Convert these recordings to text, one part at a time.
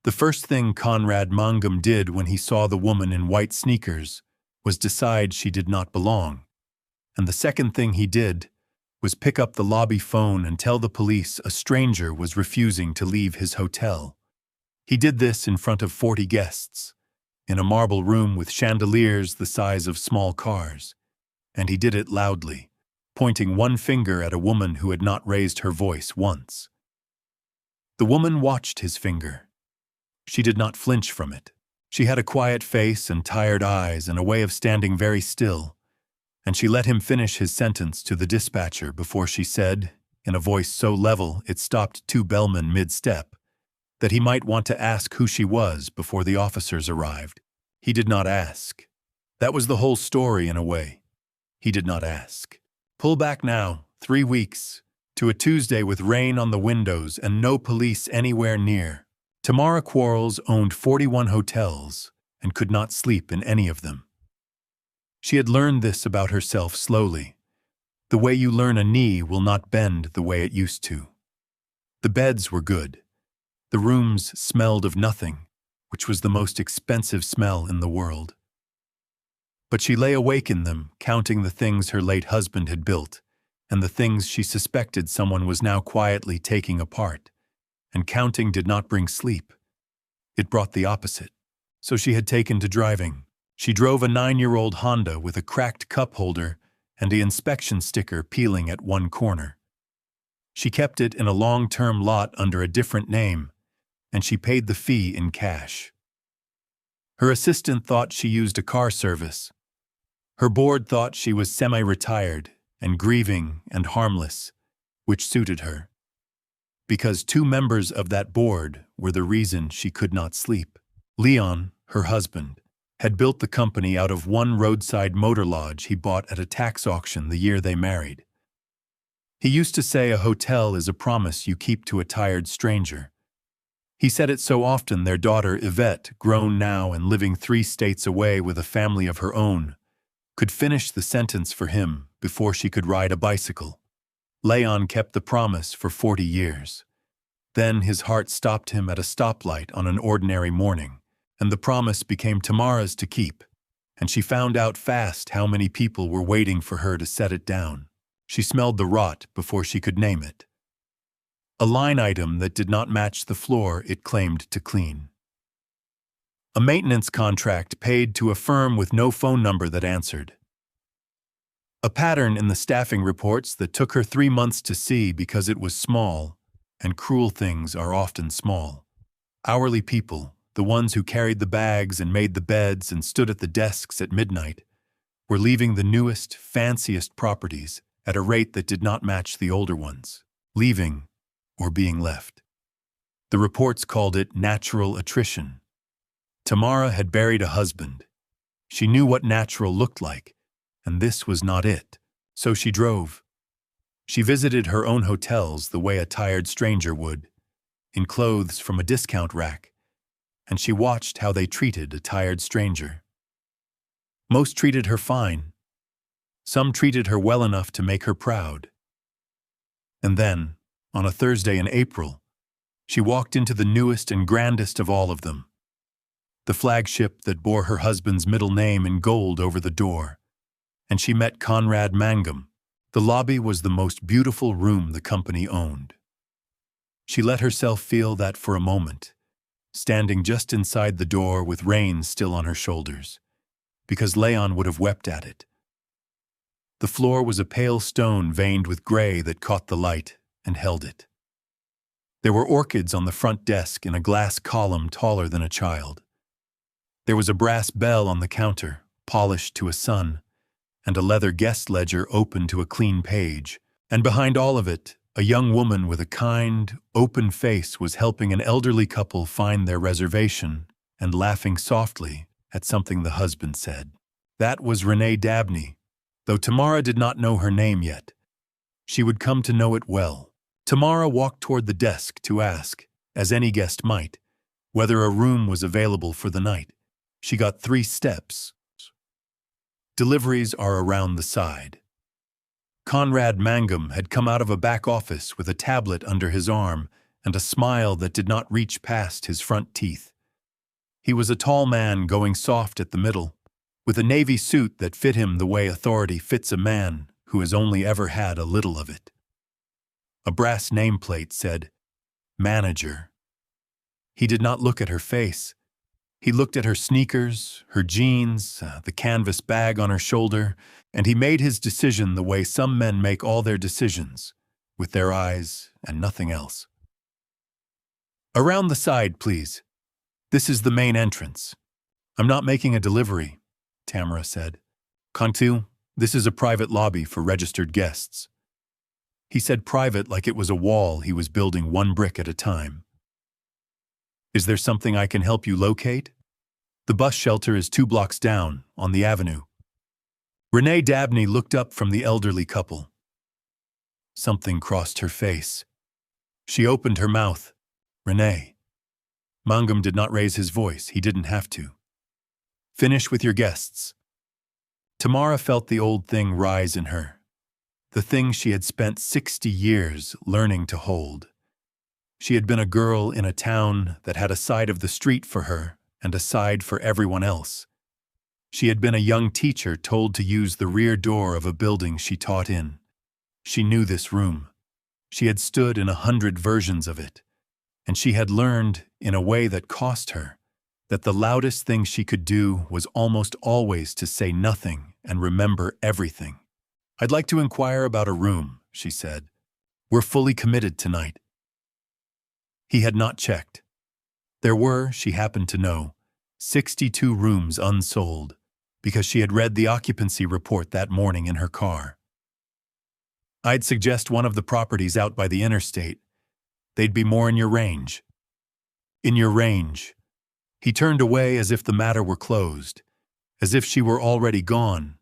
The first thing Conrad Mangum did when he saw the woman in white sneakers was decide she did not belong. And the second thing he did was pick up the lobby phone and tell the police a stranger was refusing to leave his hotel. He did this in front of 40 guests, in a marble room with chandeliers the size of small cars. And he did it loudly, pointing one finger at a woman who had not raised her voice once. The woman watched his finger. She did not flinch from it. She had a quiet face and tired eyes and a way of standing very still, and she let him finish his sentence to the dispatcher before she said, in a voice so level it stopped two bellmen mid-step, that he might want to ask who she was before the officers arrived. He did not ask. That was the whole story in a way. He did not ask. Pull back now, 3 weeks, to a Tuesday with rain on the windows and no police anywhere near. Tamara Quarles owned 41 hotels and could not sleep in any of them. She had learned this about herself slowly. The way you learn a knee will not bend the way it used to. The beds were good. The rooms smelled of nothing, which was the most expensive smell in the world. But she lay awake in them, counting the things her late husband had built, and the things she suspected someone was now quietly taking apart. And counting did not bring sleep. It brought the opposite. So she had taken to driving. She drove a 9-year-old Honda with a cracked cup holder and the inspection sticker peeling at one corner. She kept it in a long-term lot under a different name, and she paid the fee in cash. Her assistant thought she used a car service. Her board thought she was semi-retired and grieving and harmless, which suited her. Because 2 members of that board were the reason she could not sleep. Leon, her husband, had built the company out of one roadside motor lodge he bought at a tax auction the year they married. He used to say a hotel is a promise you keep to a tired stranger. He said it so often their daughter Yvette, grown now and living 3 states away with a family of her own, could finish the sentence for him before she could ride a bicycle. Leon kept the promise for 40 years. Then his heart stopped him at a stoplight on an ordinary morning, and the promise became Tamara's to keep, and she found out fast how many people were waiting for her to set it down. She smelled the rot before she could name it. A line item that did not match the floor it claimed to clean. A maintenance contract paid to a firm with no phone number that answered. A pattern in the staffing reports that took her 3 months to see because it was small, and cruel things are often small. Hourly people, the ones who carried the bags and made the beds and stood at the desks at midnight, were leaving the newest, fanciest properties at a rate that did not match the older ones, leaving or being left. The reports called it natural attrition. Tamara had buried a husband. She knew what natural looked like, and this was not it. So she drove. She visited her own hotels the way a tired stranger would, in clothes from a discount rack, and she watched how they treated a tired stranger. Most treated her fine. Some treated her well enough to make her proud. And then, on a Thursday in April, she walked into the newest and grandest of all of them, the flagship that bore her husband's middle name in gold over the door, and she met Conrad Mangum. The lobby was the most beautiful room the company owned. She let herself feel that for a moment, standing just inside the door with rain still on her shoulders, because Leon would have wept at it. The floor was a pale stone veined with gray that caught the light and held it. There were orchids on the front desk in a glass column taller than a child. There was a brass bell on the counter, polished to a sun, and a leather guest ledger open to a clean page. And behind all of it, a young woman with a kind, open face was helping an elderly couple find their reservation and laughing softly at something the husband said. That was Renee Dabney, though Tamara did not know her name yet. She would come to know it well. Tamara walked toward the desk to ask, as any guest might, whether a room was available for the night. She got 3 steps. Deliveries are around the side. Conrad Mangum had come out of a back office with a tablet under his arm and a smile that did not reach past his front teeth. He was a tall man going soft at the middle, with a navy suit that fit him the way authority fits a man who has only ever had a little of it. A brass nameplate said, "Manager." He did not look at her face. He looked at her sneakers, her jeans, the canvas bag on her shoulder, and he made his decision the way some men make all their decisions, with their eyes and nothing else. "Around the side, please. This is the main entrance." "I'm not making a delivery," Tamara said. "Cantu, this is a private lobby for registered guests." He said private like it was a wall he was building one brick at a time. "Is there something I can help you locate?" "The bus shelter is 2 blocks down, on the avenue." Renee Dabney looked up from the elderly couple. Something crossed her face. She opened her mouth. "Renee." Mangum did not raise his voice. He didn't have to. "Finish with your guests." Tamara felt the old thing rise in her, the thing she had spent 60 years learning to hold. She had been a girl in a town that had a side of the street for her and a side for everyone else. She had been a young teacher told to use the rear door of a building she taught in. She knew this room. She had stood in 100 versions of it, and she had learned, in a way that cost her, that the loudest thing she could do was almost always to say nothing and remember everything. "I'd like to inquire about a room," she said. "We're fully committed tonight." He had not checked. There were, she happened to know, 62 rooms unsold, because she had read the occupancy report that morning in her car. "I'd suggest one of the properties out by the interstate. They'd be more in your range." "In your range." He turned away as if the matter were closed, as if she were already gone.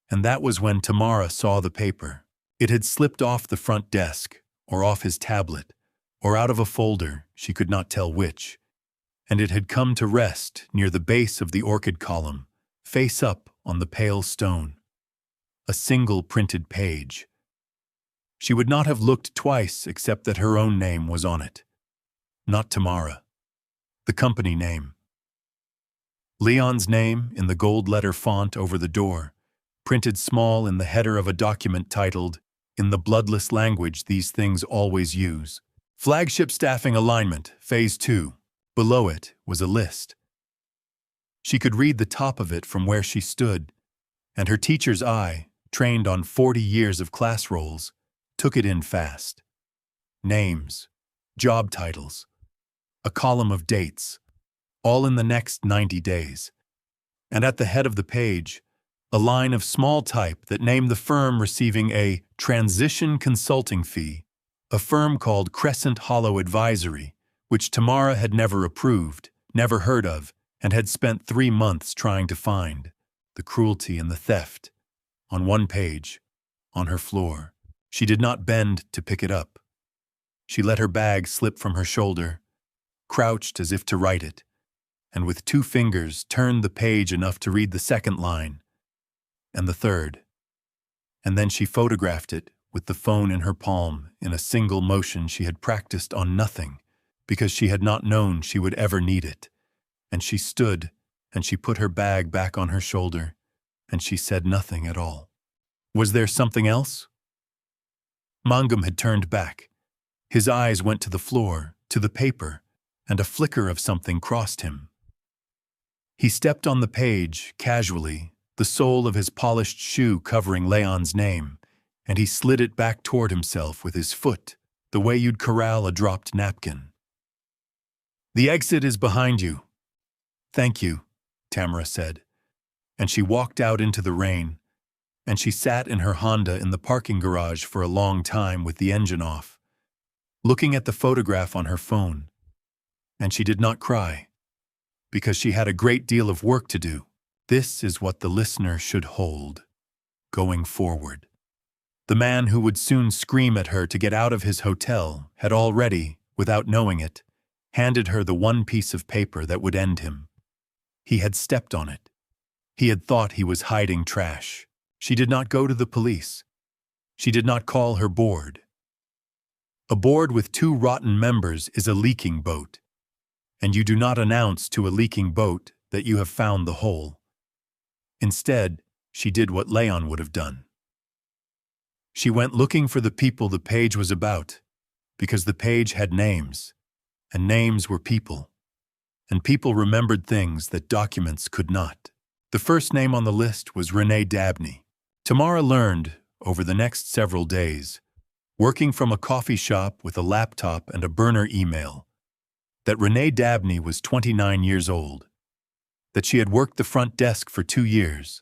And that was when Tamara saw the paper. It had slipped off the front desk, or off his tablet, or out of a folder, she could not tell which, and it had come to rest near the base of the orchid column, face up on the pale stone. A single printed page. She would not have looked twice except that her own name was on it. Not Tamara. The company name. Leon's name in the gold letter font over the door, printed small in the header of a document titled, "In the bloodless language these things always use. Flagship Staffing Alignment, Phase 2. Below it was a list. She could read the top of it from where she stood, and her teacher's eye, trained on 40 years of class roles, took it in fast. Names, job titles, a column of dates, all in the next 90 days. And at the head of the page, a line of small type that named the firm receiving a transition consulting fee, a firm called Crescent Hollow Advisory, which Tamara had never approved, never heard of, and had spent 3 months trying to find. The cruelty and the theft. On one page, on her floor. She did not bend to pick it up. She let her bag slip from her shoulder, crouched as if to write it, and with 2 fingers turned the page enough to read the second line, and the third. And then she photographed it with the phone in her palm in a single motion she had practiced on nothing, because she had not known she would ever need it. And she stood, and she put her bag back on her shoulder, and she said nothing at all. Was there something else? Mangum had turned back. His eyes went to the floor, to the paper, and a flicker of something crossed him. He stepped on the page, casually, the sole of his polished shoe covering Leon's name, and he slid it back toward himself with his foot, the way you'd corral a dropped napkin. "The exit is behind you." "Thank you," Tamara said, and she walked out into the rain, and she sat in her Honda in the parking garage for a long time with the engine off, looking at the photograph on her phone. And she did not cry, because she had a great deal of work to do. This is what the listener should hold, going forward. The man who would soon scream at her to get out of his hotel had already, without knowing it, handed her the one piece of paper that would end him. He had stepped on it. He had thought he was hiding trash. She did not go to the police. She did not call her board. A board with two rotten members is a leaking boat, and you do not announce to a leaking boat that you have found the hole. Instead, she did what Leon would have done. She went looking for the people the page was about, because the page had names, and names were people, and people remembered things that documents could not. The first name on the list was Renee Dabney. Tamara learned, over the next several days, working from a coffee shop with a laptop and a burner email, that Renee Dabney was 29 years old, that she had worked the front desk for 2 years,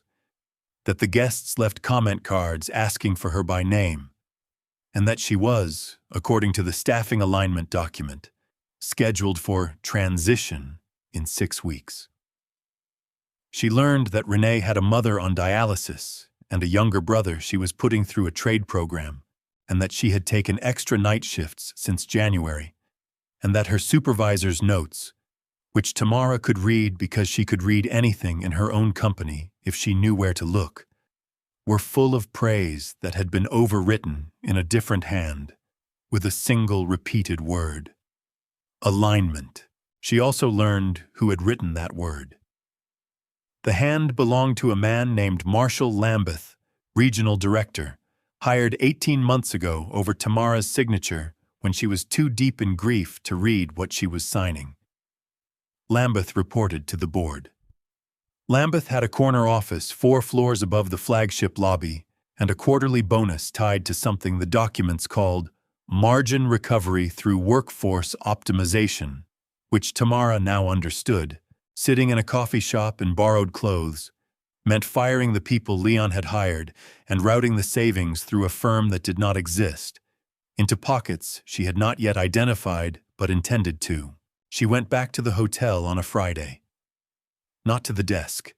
that the guests left comment cards asking for her by name, and that she was, according to the staffing alignment document, scheduled for transition in 6 weeks. She learned that Renee had a mother on dialysis and a younger brother she was putting through a trade program, and that she had taken extra night shifts since January, and that her supervisor's notes, which Tamara could read because she could read anything in her own company if she knew where to look, were full of praise that had been overwritten in a different hand with a single repeated word: alignment. She also learned who had written that word. The hand belonged to a man named Marshall Lambeth, regional director, hired 18 months ago over Tamara's signature when she was too deep in grief to read what she was signing. Lambeth reported to the board. Lambeth had a corner office 4 floors above the flagship lobby and a quarterly bonus tied to something the documents called margin recovery through workforce optimization, which Tamara now understood, sitting in a coffee shop in borrowed clothes, meant firing the people Leon had hired and routing the savings through a firm that did not exist, into pockets she had not yet identified but intended to. She went back to the hotel on a Friday. Not to the desk.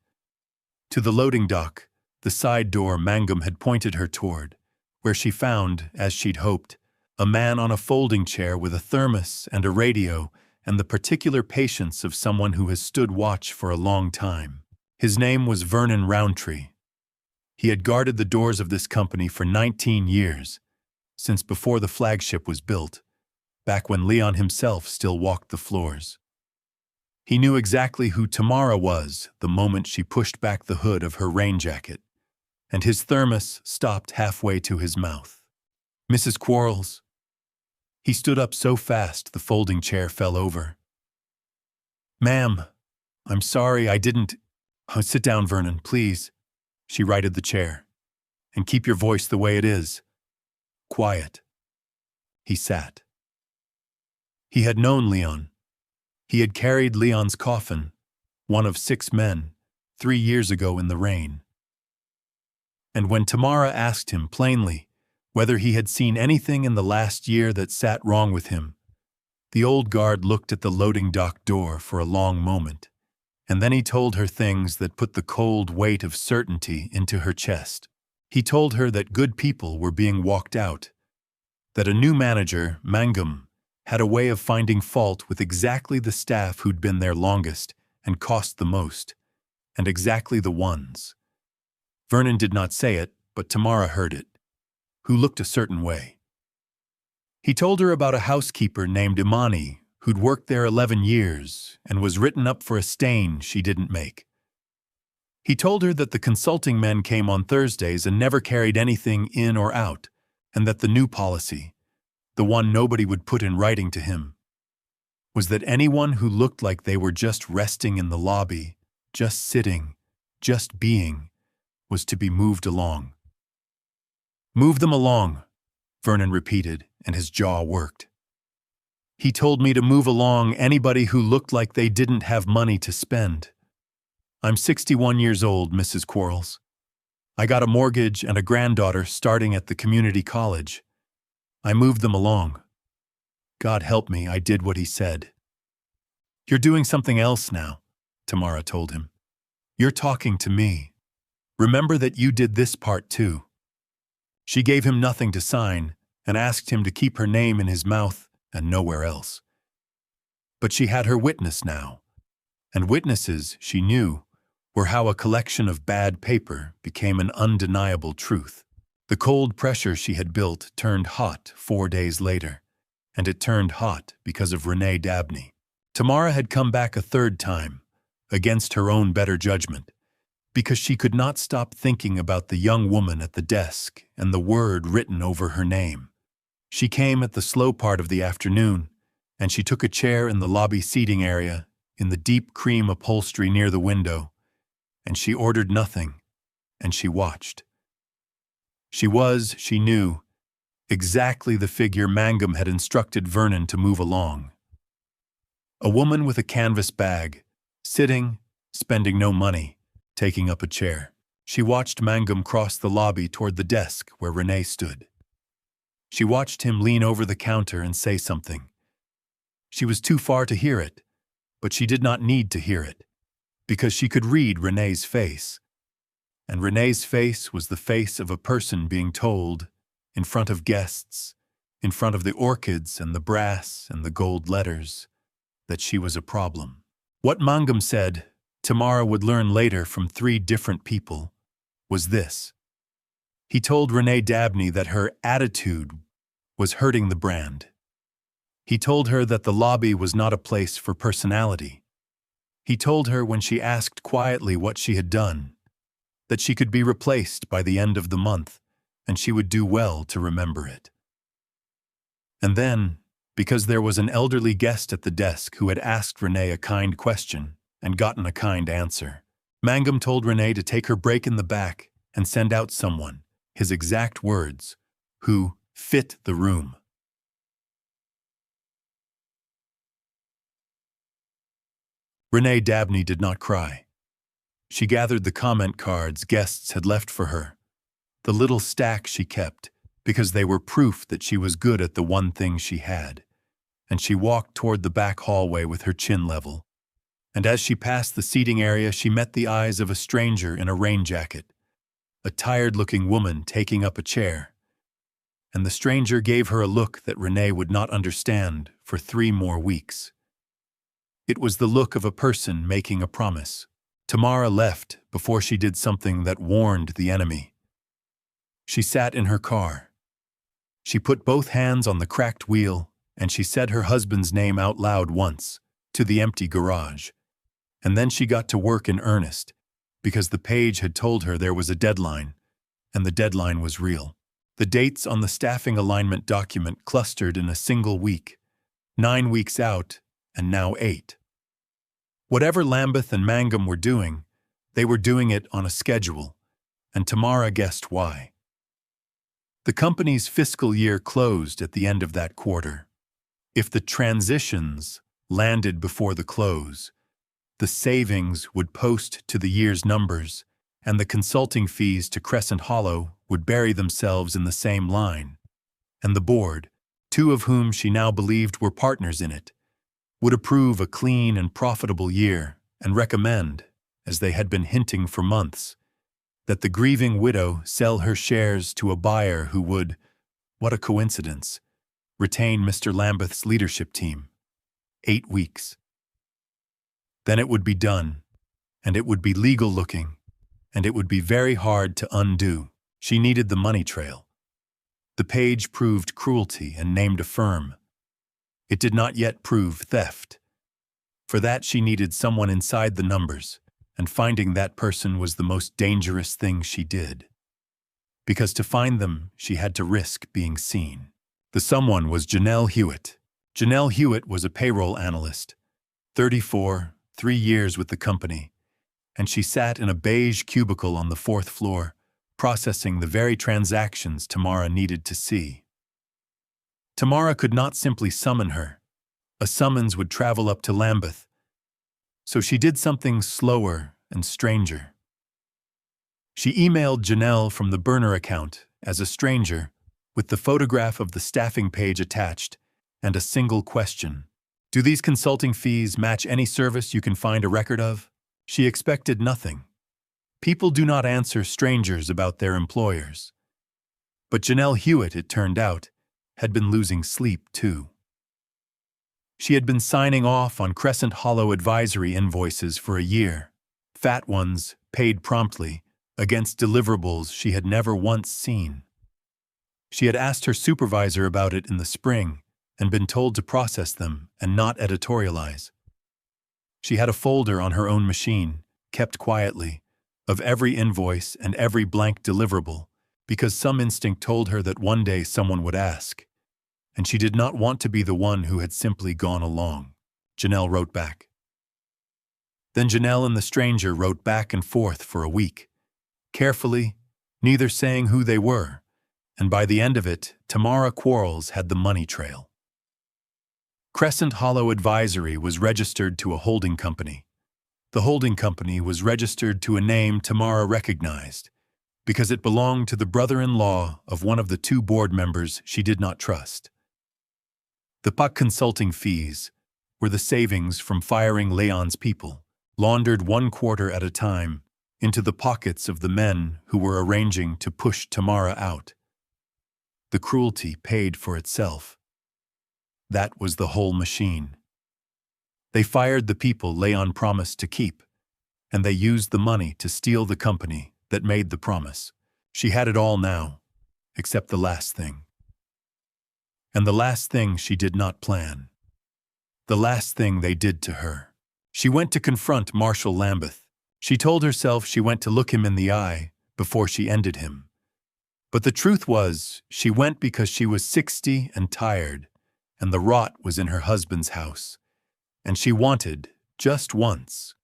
To the loading dock, the side door Mangum had pointed her toward, where she found, as she'd hoped, a man on a folding chair with a thermos and a radio and the particular patience of someone who has stood watch for a long time. His name was Vernon Roundtree. He had guarded the doors of this company for 19 years, since before the flagship was built, back when Leon himself still walked the floors. He knew exactly who Tamara was the moment she pushed back the hood of her rain jacket, and his thermos stopped halfway to his mouth. "Mrs. Quarles." He stood up so fast the folding chair fell over. "Ma'am, I'm sorry I didn't—" "Oh, sit down, Vernon, please." She righted the chair. "And keep your voice the way it is. Quiet." He sat. He had known Leon. He had carried Leon's coffin, one of 6 men, 3 years ago in the rain. And when Tamara asked him plainly whether he had seen anything in the last year that sat wrong with him, the old guard looked at the loading dock door for a long moment, and then he told her things that put the cold weight of certainty into her chest. He told her that good people were being walked out, that a new manager, Mangum, had a way of finding fault with exactly the staff who'd been there longest and cost the most, and exactly the ones. Vernon did not say it, but Tamara heard it, who looked a certain way. He told her about a housekeeper named Imani who'd worked there 11 years and was written up for a stain she didn't make. He told her that the consulting men came on Thursdays and never carried anything in or out, and that the new policy, the one nobody would put in writing to him, was that anyone who looked like they were just resting in the lobby, just sitting, just being, was to be moved along. "Move them along," Vernon repeated, and his jaw worked. "He told me to move along anybody who looked like they didn't have money to spend. I'm 61 years old, Mrs. Quarles. I got a mortgage and a granddaughter starting at the community college. I moved them along. God help me, I did what he said." "You're doing something else now," Tamara told him. "You're talking to me. Remember that you did this part too." She gave him nothing to sign and asked him to keep her name in his mouth and nowhere else. But she had her witness now, and witnesses, she knew, were how a collection of bad paper became an undeniable truth. The cold pressure she had built turned hot 4 days later, and it turned hot because of Renee Dabney. Tamara had come back a third time, against her own better judgment, because she could not stop thinking about the young woman at the desk and the word written over her name. She came at the slow part of the afternoon, and she took a chair in the lobby seating area, in the deep cream upholstery near the window, and she ordered nothing, and she watched. She was, she knew, exactly the figure Mangum had instructed Vernon to move along. A woman with a canvas bag, sitting, spending no money, taking up a chair. She watched Mangum cross the lobby toward the desk where Renee stood. She watched him lean over the counter and say something. She was too far to hear it, but she did not need to hear it, because she could read Renee's face. And Renee's face was the face of a person being told, in front of guests, in front of the orchids and the brass and the gold letters, that she was a problem. What Mangum said, Tamara would learn later from 3 different people, was this. He told Renee Dabney that her attitude was hurting the brand. He told her that the lobby was not a place for personality. He told her when she asked quietly what she had done, that she could be replaced by the end of the month, and she would do well to remember it. And then, because there was an elderly guest at the desk who had asked Renee a kind question and gotten a kind answer, Mangum told Renee to take her break in the back and send out someone, his exact words, who fit the room. Renee Dabney did not cry. She gathered the comment cards guests had left for her, the little stack she kept, because they were proof that she was good at the one thing she had, and she walked toward the back hallway with her chin level. And as she passed the seating area, she met the eyes of a stranger in a rain jacket, a tired-looking woman taking up a chair. And the stranger gave her a look that Renee would not understand for 3 more weeks. It was the look of a person making a promise. Tamara left before she did something that warned the enemy. She sat in her car. She put both hands on the cracked wheel, and she said her husband's name out loud once, to the empty garage. And then she got to work in earnest, because the page had told her there was a deadline, and the deadline was real. The dates on the staffing alignment document clustered in a single week, 9 weeks out, and now 8. Whatever Lambeth and Mangum were doing, they were doing it on a schedule, and Tamara guessed why. The company's fiscal year closed at the end of that quarter. If the transitions landed before the close, the savings would post to the year's numbers, and the consulting fees to Crescent Hollow would bury themselves in the same line, and the board, 2 of whom she now believed were partners in it, would approve a clean and profitable year and recommend, as they had been hinting for months, that the grieving widow sell her shares to a buyer who would, what a coincidence, retain Mr. Lambeth's leadership team. 8 weeks. Then it would be done, and it would be legal-looking, and it would be very hard to undo. She needed the money trail. The page proved cruelty and named a firm. It did not yet prove theft. For that she needed someone inside the numbers, and finding that person was the most dangerous thing she did. Because to find them, she had to risk being seen. The someone was Janelle Hewitt. Janelle Hewitt was a payroll analyst, 34, 3 years with the company, and she sat in a beige cubicle on the 4th floor, processing the very transactions Tamara needed to see. Tamara could not simply summon her. A summons would travel up to Lambeth. So she did something slower and stranger. She emailed Janelle from the burner account as a stranger, with the photograph of the staffing page attached and a single question. Do these consulting fees match any service you can find a record of? She expected nothing. People do not answer strangers about their employers. But Janelle Hewitt, it turned out, had been losing sleep too. She had been signing off on Crescent Hollow advisory invoices for a year, fat ones paid promptly, against deliverables she had never once seen. She had asked her supervisor about it in the spring, and been told to process them and not editorialize. She had a folder on her own machine, kept quietly, of every invoice and every blank deliverable, because some instinct told her that one day someone would ask, and she did not want to be the one who had simply gone along. Janelle wrote back. Then Janelle and the stranger wrote back and forth for a week, carefully, neither saying who they were, and by the end of it, Tamara Quarles had the money trail. Crescent Hollow Advisory was registered to a holding company. The holding company was registered to a name Tamara recognized, because it belonged to the brother-in-law of one of the two board members she did not trust. The PAC consulting fees were the savings from firing Leon's people, laundered 1/4 at a time into the pockets of the men who were arranging to push Tamara out. The cruelty paid for itself. That was the whole machine. They fired the people Leon promised to keep, and they used the money to steal the company that made the promise. She had it all now, except the last thing. And the last thing she did not plan. The last thing they did to her. She went to confront Marshall Lambeth. She told herself she went to look him in the eye before she ended him. But the truth was, she went because she was 60 and tired, and the rot was in her husband's house. And she wanted, just once,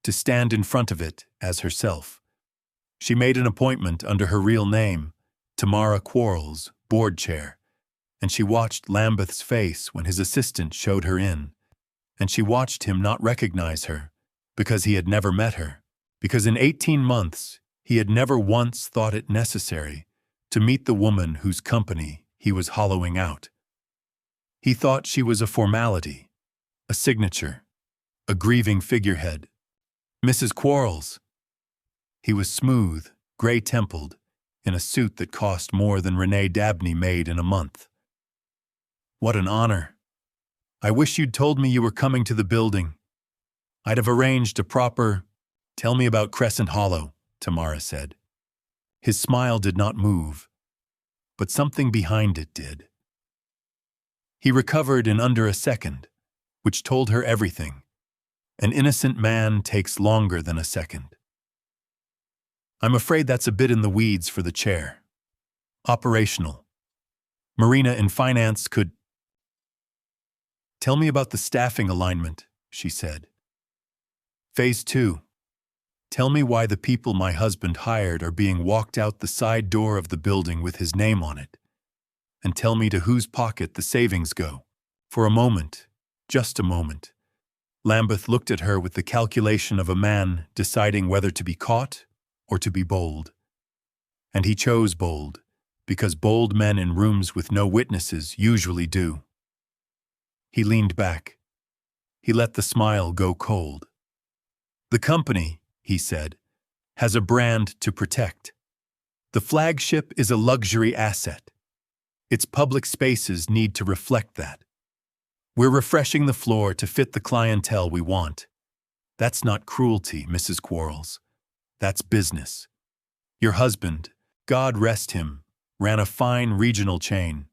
to stand in front of it as herself. She made an appointment under her real name, Tamara Quarles, board chair, and she watched Lambeth's face when his assistant showed her in, and she watched him not recognize her, because he had never met her, because in 18 months he had never once thought it necessary to meet the woman whose company he was hollowing out. He thought she was a formality, a signature, a grieving figurehead. Mrs. Quarles. He was smooth, gray-templed, in a suit that cost more than Renee Dabney made in a month. What an honor. I wish you'd told me you were coming to the building. I'd have arranged a proper, "Tell me about Crescent Hollow," Tamara said. His smile did not move, but something behind it did. He recovered in under a second, which told her everything. An innocent man takes longer than a second. I'm afraid that's a bit in the weeds for the chair. Operational. Marina in finance could... Tell me about the staffing alignment, she said. Phase 2. Tell me why the people my husband hired are being walked out the side door of the building with his name on it. And tell me to whose pocket the savings go. For a moment, just a moment, Lambeth looked at her with the calculation of a man deciding whether to be caught or to be bold. And he chose bold, because bold men in rooms with no witnesses usually do. He leaned back. He let the smile go cold. The company, he said, has a brand to protect. The flagship is a luxury asset. Its public spaces need to reflect that. We're refreshing the floor to fit the clientele we want. That's not cruelty, Mrs. Quarles. That's business. Your husband, God rest him, ran a fine regional chain.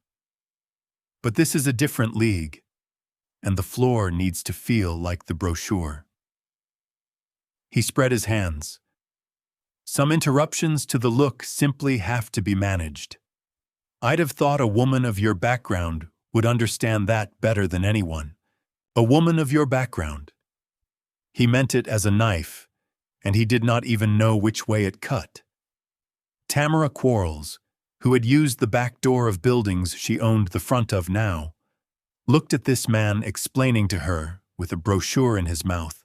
But this is a different league, and the floor needs to feel like the brochure. He spread his hands. Some interruptions to the look simply have to be managed. I'd have thought a woman of your background would understand that better than anyone. A woman of your background. He meant it as a knife, and he did not even know which way it cut. Tamara Quarles, who had used the back door of buildings she owned the front of now, looked at this man explaining to her, with a brochure in his mouth,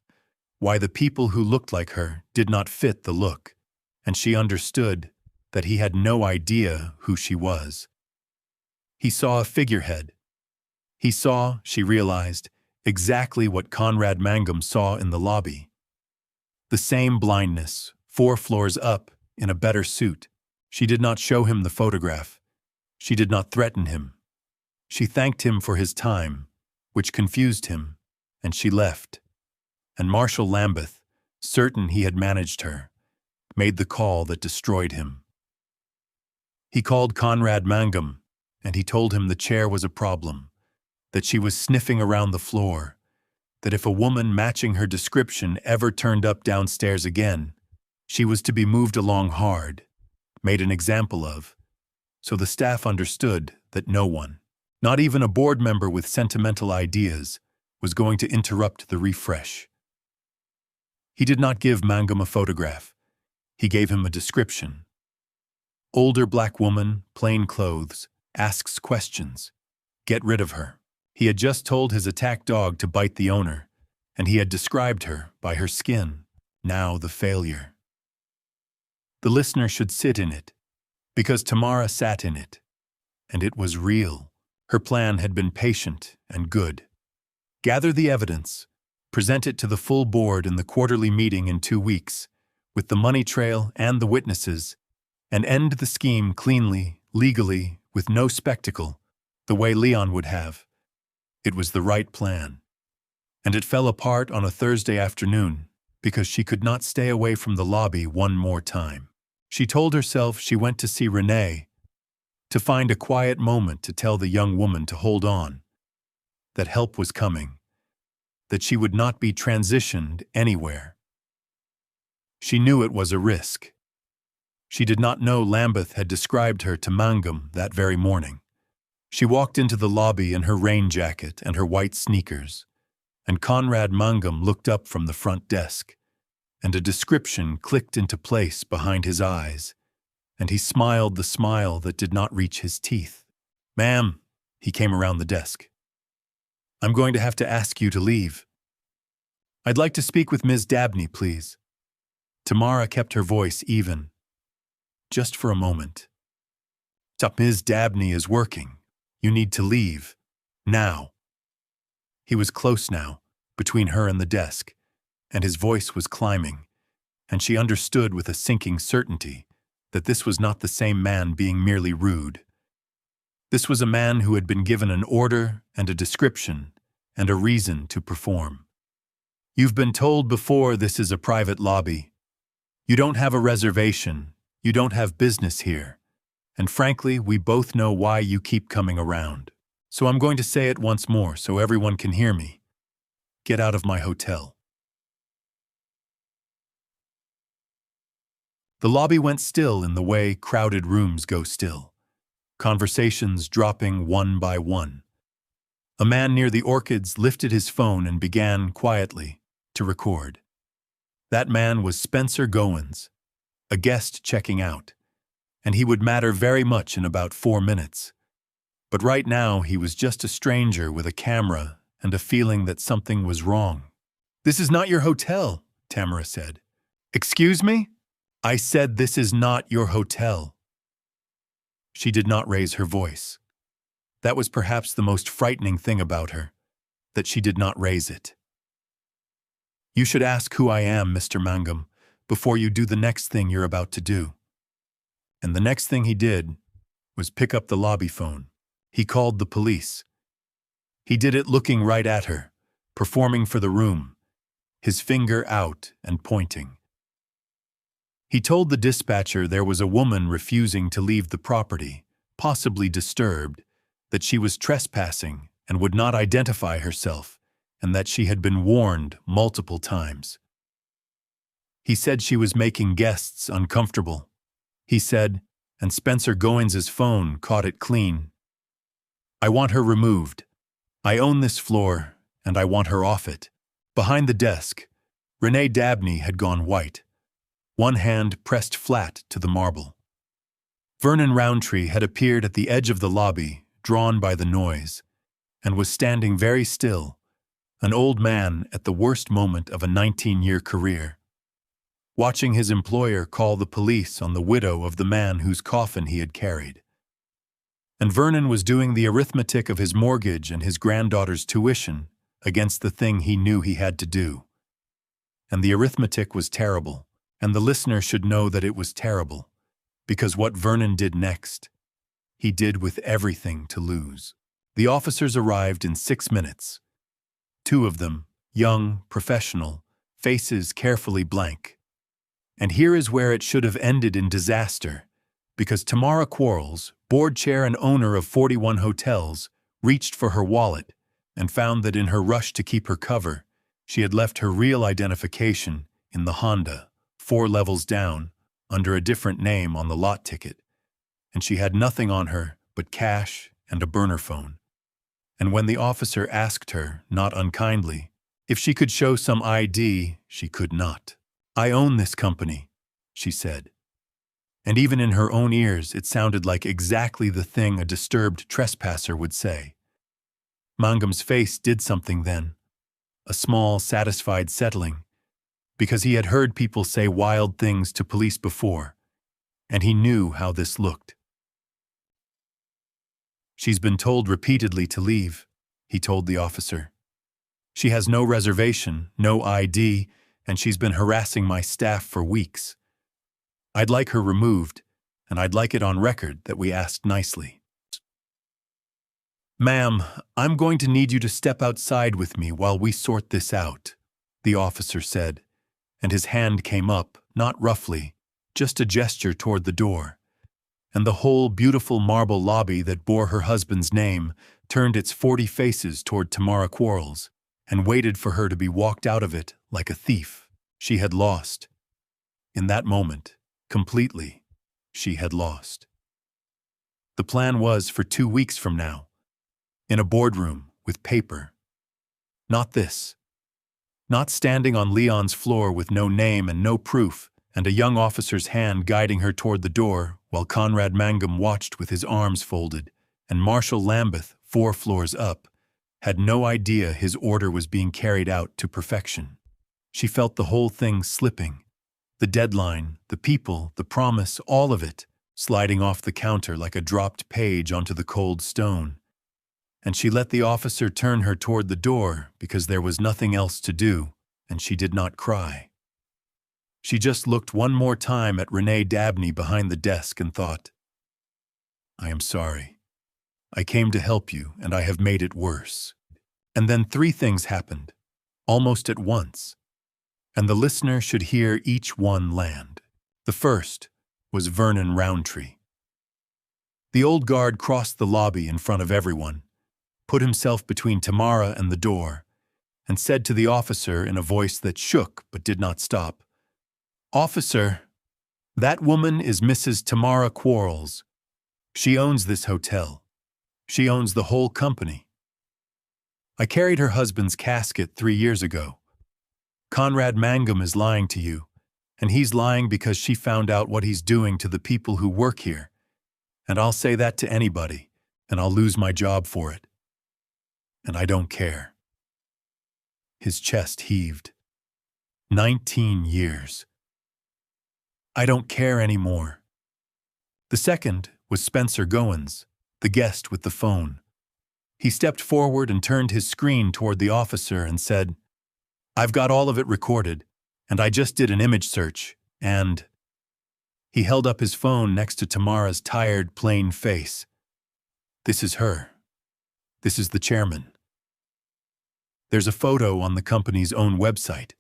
why the people who looked like her did not fit the look, and she understood that he had no idea who she was. He saw a figurehead. He saw, she realized, exactly what Conrad Mangum saw in the lobby. The same blindness, 4 floors up, in a better suit. She did not show him the photograph. She did not threaten him. She thanked him for his time, which confused him, and she left. And Marshall Lambeth, certain he had managed her, made the call that destroyed him. He called Conrad Mangum, and he told him the chair was a problem, that she was sniffing around the floor, that if a woman matching her description ever turned up downstairs again, she was to be moved along hard, made an example of, so the staff understood that no one, not even a board member with sentimental ideas, was going to interrupt the refresh. He did not give Mangum a photograph. He gave him a description. Older black woman, plain clothes, asks questions. Get rid of her. He had just told his attack dog to bite the owner, and he had described her by her skin, now the failure. The listener should sit in it, because Tamara sat in it, and it was real. Her plan had been patient and good. Gather the evidence, present it to the full board in the quarterly meeting in 2 weeks, with the money trail and the witnesses, and end the scheme cleanly, legally, with no spectacle, the way Leon would have. It was the right plan. And it fell apart on a Thursday afternoon because she could not stay away from the lobby one more time. She told herself she went to see Renee, to find a quiet moment to tell the young woman to hold on, that help was coming, that she would not be transitioned anywhere. She knew it was a risk. She did not know Lambeth had described her to Mangum that very morning. She walked into the lobby in her rain jacket and her white sneakers, and Conrad Mangum looked up from the front desk, and a description clicked into place behind his eyes, and he smiled the smile that did not reach his teeth. "Ma'am," he came around the desk. "I'm going to have to ask you to leave. I'd like to speak with Ms. Dabney, please." Tamara kept her voice even. "Just for a moment. Ms. Dabney is working. You need to leave. Now." He was close now, between her and the desk, and his voice was climbing, and she understood with a sinking certainty that this was not the same man being merely rude. This was a man who had been given an order and a description and a reason to perform. "You've been told before this is a private lobby. You don't have a reservation. You don't have business here. And frankly, we both know why you keep coming around. So I'm going to say it once more so everyone can hear me. Get out of my hotel." The lobby went still in the way crowded rooms go still, conversations dropping one by one. A man near the orchids lifted his phone and began, quietly, to record. That man was Spencer Goins, a guest checking out, and he would matter very much in about 4 minutes. But right now he was just a stranger with a camera and a feeling that something was wrong. "This is not your hotel," Tamara said. "Excuse me?" "I said this is not your hotel." She did not raise her voice. That was perhaps the most frightening thing about her, that she did not raise it. "You should ask who I am, Mr. Mangum, before you do the next thing you're about to do." And the next thing he did was pick up the lobby phone. He called the police. He did it looking right at her, performing for the room, his finger out and pointing. He told the dispatcher there was a woman refusing to leave the property, possibly disturbed, that she was trespassing and would not identify herself, and that she had been warned multiple times. He said she was making guests uncomfortable. He said, and Spencer Goins's phone caught it clean, "I want her removed. I own this floor, and I want her off it." Behind the desk, Renee Dabney had gone white, one hand pressed flat to the marble. Vernon Roundtree had appeared at the edge of the lobby, drawn by the noise, and was standing very still, an old man at the worst moment of a 19-year career, watching his employer call the police on the widow of the man whose coffin he had carried. And Vernon was doing the arithmetic of his mortgage and his granddaughter's tuition against the thing he knew he had to do. And the arithmetic was terrible, and the listener should know that it was terrible, because what Vernon did next, he did with everything to lose. The officers arrived in 6 minutes. 2 of them, young, professional, faces carefully blank. And here is where it should have ended in disaster, because Tamara Quarles, board chair and owner of 41 hotels, reached for her wallet, and found that in her rush to keep her cover, she had left her real identification in the Honda, 4 levels down, under a different name on the lot ticket, and she had nothing on her but cash and a burner phone. And when the officer asked her, not unkindly, if she could show some ID, she could not. "I own this company," she said. And even in her own ears, it sounded like exactly the thing a disturbed trespasser would say. Mangum's face did something then, a small, satisfied settling, because he had heard people say wild things to police before, and he knew how this looked. "She's been told repeatedly to leave," he told the officer. "She has no reservation, no ID, and she's been harassing my staff for weeks. I'd like her removed, and I'd like it on record that we asked nicely." "Ma'am, I'm going to need you to step outside with me while we sort this out," the officer said, and his hand came up, not roughly, just a gesture toward the door, and the whole beautiful marble lobby that bore her husband's name turned its 40 faces toward Tamara Quarles and waited for her to be walked out of it like a thief. She had lost. In that moment, completely, she had lost. The plan was for 2 weeks from now, in a boardroom with paper. Not this. Not standing on Leon's floor with no name and no proof, and a young officer's hand guiding her toward the door while Conrad Mangum watched with his arms folded, and Marshal Lambeth, 4 floors up, had no idea his order was being carried out to perfection. She felt the whole thing slipping. The deadline, the people, the promise, all of it, sliding off the counter like a dropped page onto the cold stone. And she let the officer turn her toward the door because there was nothing else to do, and she did not cry. She just looked one more time at Renee Dabney behind the desk and thought, "I am sorry. I came to help you, and I have made it worse." And then 3 things happened, almost at once, and the listener should hear each one land. The first was Vernon Roundtree. The old guard crossed the lobby in front of everyone, put himself between Tamara and the door, and said to the officer in a voice that shook but did not stop, "Officer, that woman is Mrs. Tamara Quarles. She owns this hotel. She owns the whole company. I carried her husband's casket 3 years ago. Conrad Mangum is lying to you, and he's lying because she found out what he's doing to the people who work here. And I'll say that to anybody, and I'll lose my job for it. And I don't care." His chest heaved. 19 years. "I don't care anymore." The second was Spencer Goins, the guest with the phone. He stepped forward and turned his screen toward the officer and said, "I've got all of it recorded, and I just did an image search, and—" He held up his phone next to Tamara's tired, plain face. "This is her. This is the chairman. There's a photo on the company's own website.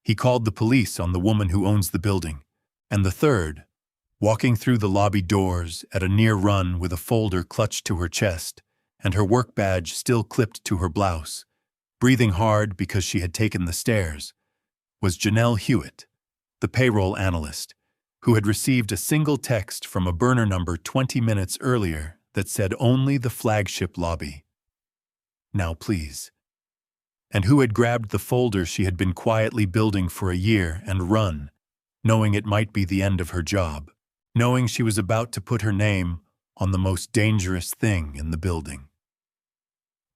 He called the police on the woman who owns the building. And the third, walking through the lobby doors at a near run with a folder clutched to her chest and her work badge still clipped to her blouse, breathing hard because she had taken the stairs, was Janelle Hewitt, the payroll analyst, who had received a single text from a burner number 20 minutes earlier that said only the flagship lobby. Now please. And who had grabbed the folder she had been quietly building for a year and run, knowing it might be the end of her job, knowing she was about to put her name on the most dangerous thing in the building.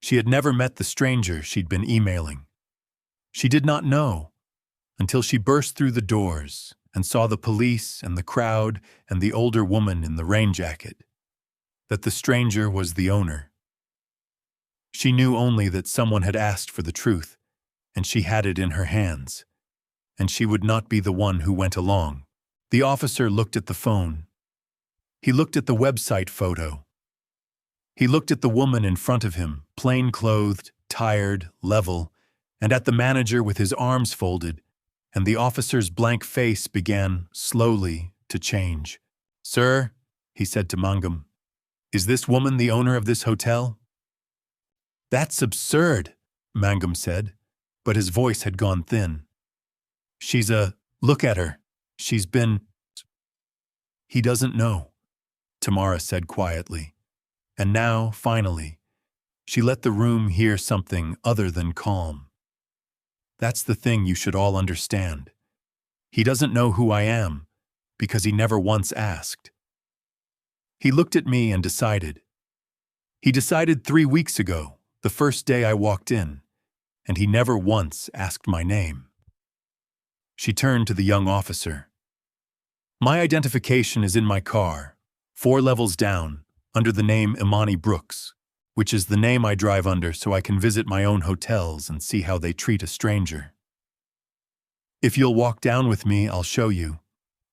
She had never met the stranger she'd been emailing. She did not know, until she burst through the doors and saw the police and the crowd and the older woman in the rain jacket, that the stranger was the owner. She knew only that someone had asked for the truth, and she had it in her hands, and she would not be the one who went along. The officer looked at the phone. He looked at the website photo. He looked at the woman in front of him, plain-clothed, tired, level, and at the manager with his arms folded, and the officer's blank face began, slowly, to change. "Sir," he said to Mangum, "is this woman the owner of this hotel?" That's absurd, Mangum said, but his voice had gone thin. Look at her. She's been... He doesn't know, Tamara said quietly. And now, finally, she let the room hear something other than calm. That's the thing you should all understand. He doesn't know who I am, because he never once asked. He looked at me and decided. He decided 3 weeks ago, the first day I walked in, and he never once asked my name. She turned to the young officer. My identification is in my car, 4 levels down, under the name Imani Brooks, which is the name I drive under so I can visit my own hotels and see how they treat a stranger. If you'll walk down with me, I'll show you.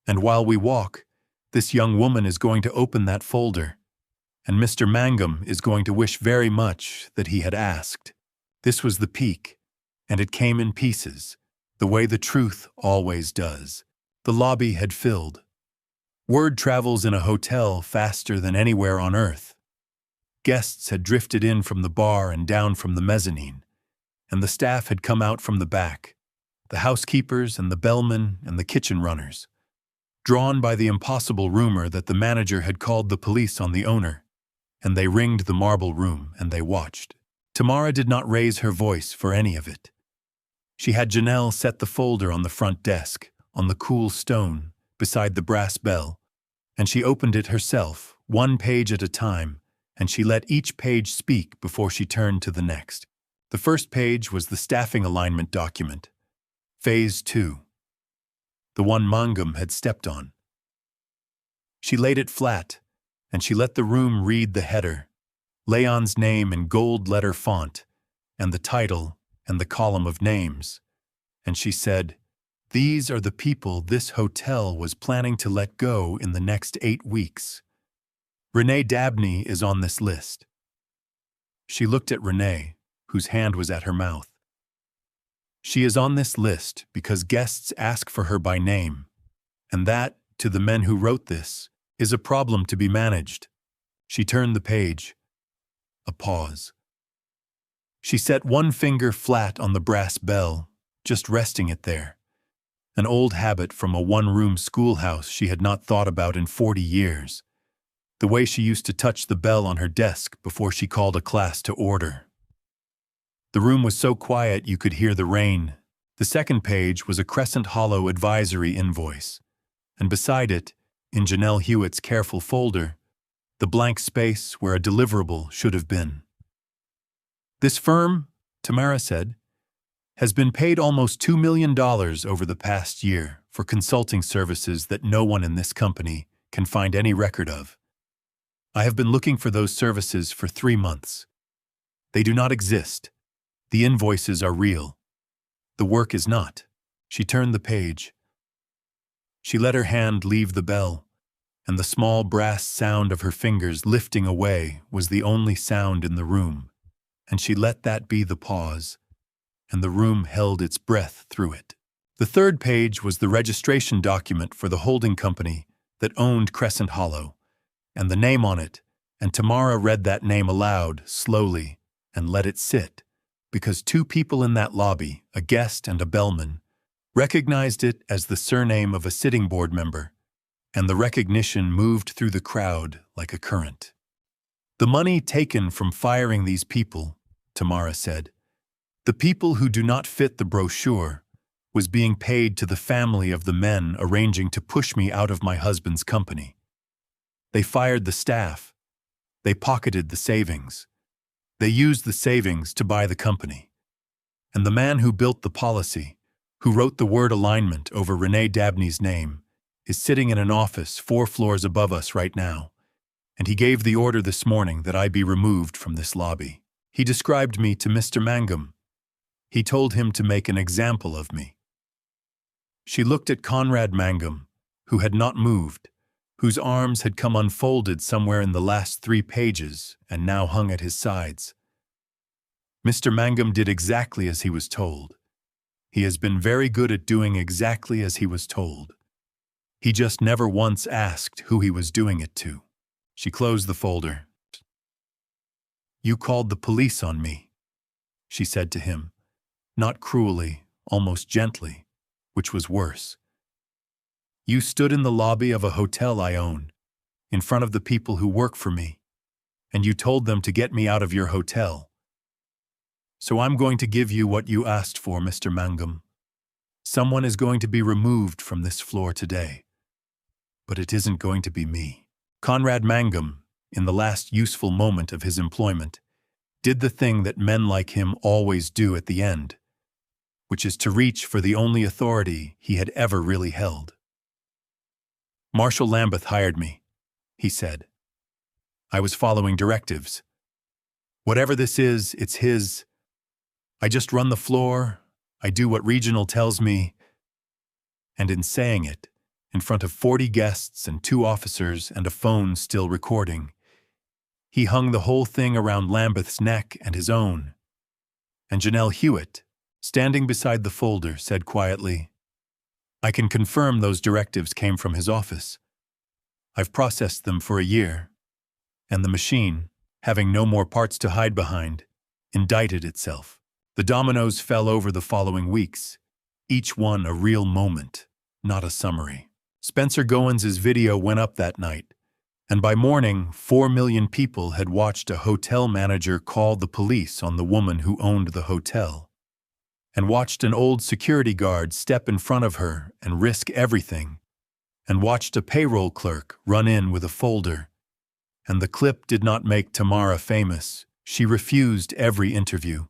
And while we walk, this young woman is going to open that folder, and Mr. Mangum is going to wish very much that he had asked. This was the peak, and it came in pieces, the way the truth always does. The lobby had filled. Word travels in a hotel faster than anywhere on earth. Guests had drifted in from the bar and down from the mezzanine, and the staff had come out from the back, the housekeepers and the bellmen and the kitchen runners, drawn by the impossible rumor that the manager had called the police on the owner, and they ringed the marble room and they watched. Tamara did not raise her voice for any of it. She had Janelle set the folder on the front desk, on the cool stone, beside the brass bell, and she opened it herself, 1 page at a time, and she let each page speak before she turned to the next. The first page was the staffing alignment document, Phase 2, the one Mangum had stepped on. She laid it flat, and she let the room read the header, Leon's name in gold letter font, and the title and the column of names, and she said, "These are the people this hotel was planning to let go in the next 8 weeks. Renee Dabney is on this list." She looked at Renee, whose hand was at her mouth. She is on this list because guests ask for her by name, and that, to the men who wrote this, is a problem to be managed. She turned the page. A pause. She set 1 finger flat on the brass bell, just resting it there. An old habit from a 1-room schoolhouse she had not thought about in 40 years. The way she used to touch the bell on her desk before she called a class to order. The room was so quiet you could hear the rain. The second page was a Crescent Hollow advisory invoice, and beside it, in Janelle Hewitt's careful folder, the blank space where a deliverable should have been. This firm, Tamara said, has been paid almost $2 million over the past year for consulting services that no one in this company can find any record of. I have been looking for those services for 3 months. They do not exist. The invoices are real. The work is not. She turned the page. She let her hand leave the bell, and the small brass sound of her fingers lifting away was the only sound in the room, and she let that be the pause, and the room held its breath through it. The third page was the registration document for the holding company that owned Crescent Hollow, and the name on it, and Tamara read that name aloud, slowly, and let it sit, because 2 people in that lobby, a guest and a bellman, recognized it as the surname of a sitting board member, and the recognition moved through the crowd like a current. The money taken from firing these people, Tamara said, the people who do not fit the brochure, was being paid to the family of the men arranging to push me out of my husband's company. They fired the staff. They pocketed the savings. They used the savings to buy the company. And the man who built the policy, who wrote the word alignment over Renee Dabney's name, is sitting in an office 4 floors above us right now, and he gave the order this morning that I be removed from this lobby. He described me to Mr. Mangum. He told him to make an example of me. She looked at Conrad Mangum, who had not moved, whose arms had come unfolded somewhere in the last 3 pages and now hung at his sides. Mr. Mangum did exactly as he was told. He has been very good at doing exactly as he was told. He just never once asked who he was doing it to. She closed the folder. You called the police on me. she said to him, not cruelly, almost gently, which was worse. You stood in the lobby of a hotel I own, in front of the people who work for me, and you told them to get me out of your hotel. So I'm going to give you what you asked for, Mr. Mangum. Someone is going to be removed from this floor today. But it isn't going to be me. Conrad Mangum, in the last useful moment of his employment, did the thing that men like him always do at the end, which is to reach for the only authority he had ever really held. Marshal Lambeth hired me, he said. I was following directives. Whatever this is, it's his. I just run the floor, I do what Regional tells me, and in saying it, in front of 40 guests and 2 officers and a phone still recording, he hung the whole thing around Lambeth's neck and his own. And Janelle Hewitt, standing beside the folder, said quietly, I can confirm those directives came from his office. I've processed them for a year, and the machine, having no more parts to hide behind, indicted itself. The dominoes fell over the following weeks, each one a real moment, not a summary. Spencer Goins' video went up that night, and by morning, 4 million people had watched a hotel manager call the police on the woman who owned the hotel, and watched an old security guard step in front of her and risk everything, and watched a payroll clerk run in with a folder. And the clip did not make Tamara famous. She refused every interview.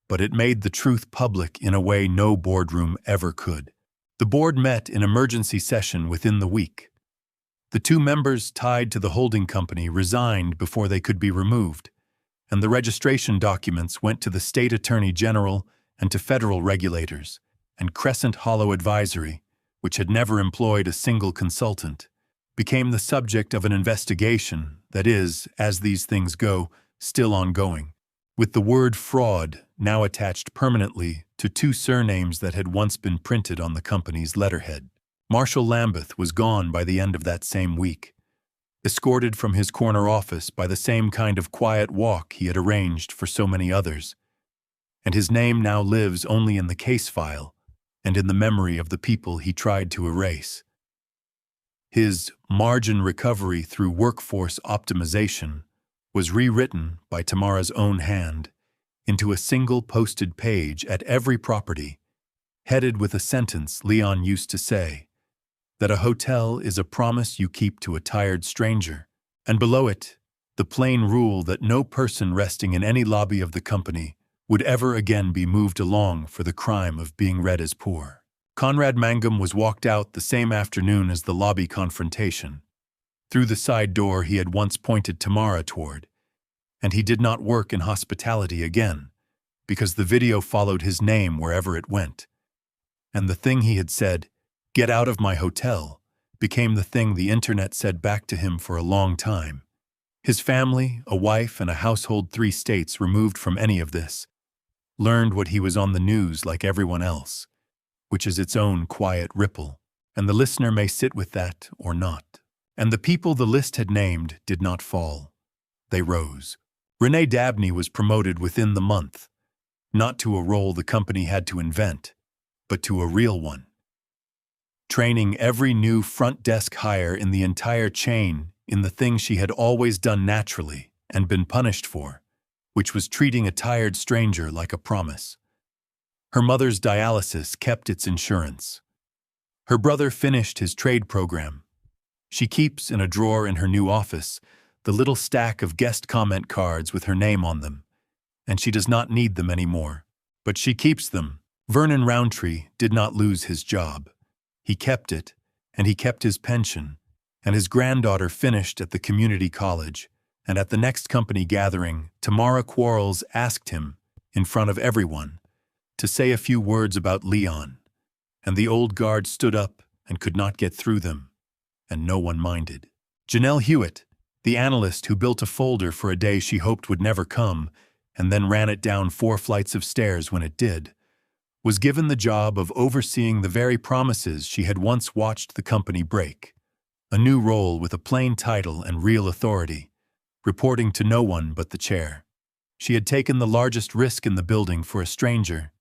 But it made the truth public in a way no boardroom ever could. The board met in emergency session within the week. The 2 members tied to the holding company resigned before they could be removed, and the registration documents went to the state attorney general and to federal regulators, and Crescent Hollow Advisory, which had never employed a single consultant, became the subject of an investigation that is, as these things go, still ongoing, with the word fraud now attached permanently to 2 surnames that had once been printed on the company's letterhead. Marshal Lambeth was gone by the end of that same week, escorted from his corner office by the same kind of quiet walk he had arranged for so many others, and his name now lives only in the case file and in the memory of the people he tried to erase. His margin recovery through workforce optimization was rewritten by Tamara's own hand into a single posted page at every property, headed with a sentence Leon used to say, that a hotel is a promise you keep to a tired stranger, and below it, the plain rule that no person resting in any lobby of the company would ever again be moved along for the crime of being read as poor. Conrad Mangum was walked out the same afternoon as the lobby confrontation, through the side door he had once pointed Tamara toward, and he did not work in hospitality again, because the video followed his name wherever it went. And the thing he had said, "Get out of my hotel," became the thing the internet said back to him for a long time. His family, a wife, and a household 3 states removed from any of this, learned what he was on the news like everyone else, which is its own quiet ripple, and the listener may sit with that or not. And the people the list had named did not fall. They rose. Renee Dabney was promoted within the month, not to a role the company had to invent, but to a real one. Training every new front desk hire in the entire chain in the thing she had always done naturally and been punished for, which was treating a tired stranger like a promise. Her mother's dialysis kept its insurance. Her brother finished his trade program. She keeps in a drawer in her new office the little stack of guest comment cards with her name on them, and she does not need them anymore, but she keeps them. Vernon Roundtree did not lose his job. He kept it, and he kept his pension, and his granddaughter finished at the community college, and at the next company gathering, Tamara Quarles asked him, in front of everyone, to say a few words about Leon, and the old guard stood up and could not get through them, and no one minded. Janelle Hewitt, the analyst who built a folder for a day she hoped would never come, and then ran it down 4 flights of stairs when it did, was given the job of overseeing the very promises she had once watched the company break, a new role with a plain title and real authority, reporting to no one but the chair. She had taken the largest risk in the building for a stranger,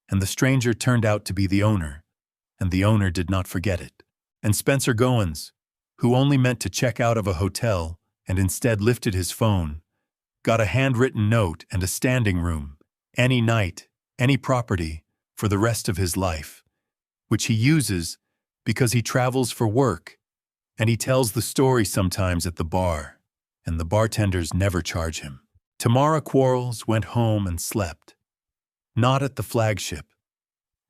and the stranger turned out to be the owner, and the owner did not forget it. And Spencer Goins, who only meant to check out of a hotel and instead lifted his phone, got a handwritten note and a standing room, any night, any property, for the rest of his life, which he uses because he travels for work, and he tells the story sometimes at the bar, and the bartenders never charge him. Tamara Quarles went home and slept. Not at the flagship.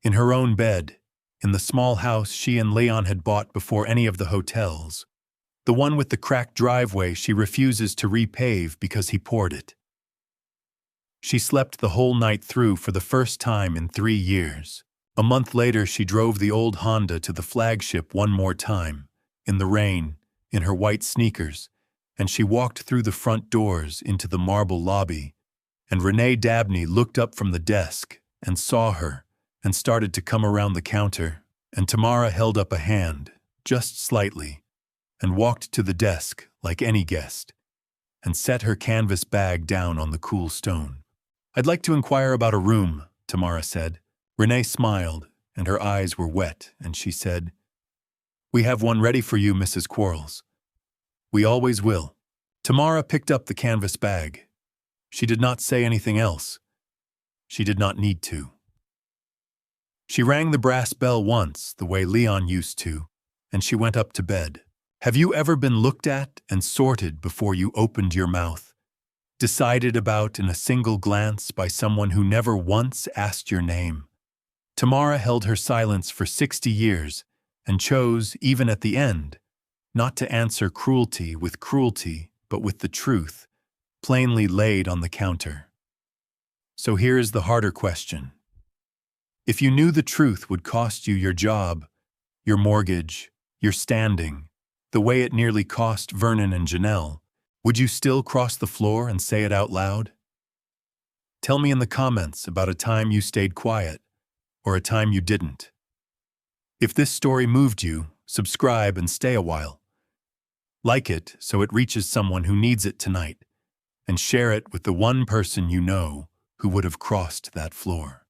In her own bed, in the small house she and Leon had bought before any of the hotels, the one with the cracked driveway she refuses to repave because he poured it. She slept the whole night through for the first time in 3 years. A month later, she drove the old Honda to the flagship one more time, in the rain, in her white sneakers, and she walked through the front doors into the marble lobby, and Renee Dabney looked up from the desk and saw her and started to come around the counter, and Tamara held up a hand, just slightly, and walked to the desk like any guest, and set her canvas bag down on the cool stone. "I'd like to inquire about a room," Tamara said. Renee smiled, and her eyes were wet, and she said, "We have one ready for you, Mrs. Quarles. We always will." Tamara picked up the canvas bag. She did not say anything else. She did not need to. She rang the brass bell once, the way Leon used to, and she went up to bed. Have you ever been looked at and sorted before you opened your mouth? Decided about in a single glance by someone who never once asked your name? Tamara held her silence for 60 years and chose, even at the end, not to answer cruelty with cruelty, but with the truth, plainly laid on the counter. So here is the harder question. If you knew the truth would cost you your job, your mortgage, your standing, the way it nearly cost Vernon and Janelle, would you still cross the floor and say it out loud? Tell me in the comments about a time you stayed quiet, or a time you didn't. If this story moved you, subscribe and stay a while. Like it so it reaches someone who needs it tonight, and share it with the one person you know who would have crossed that floor.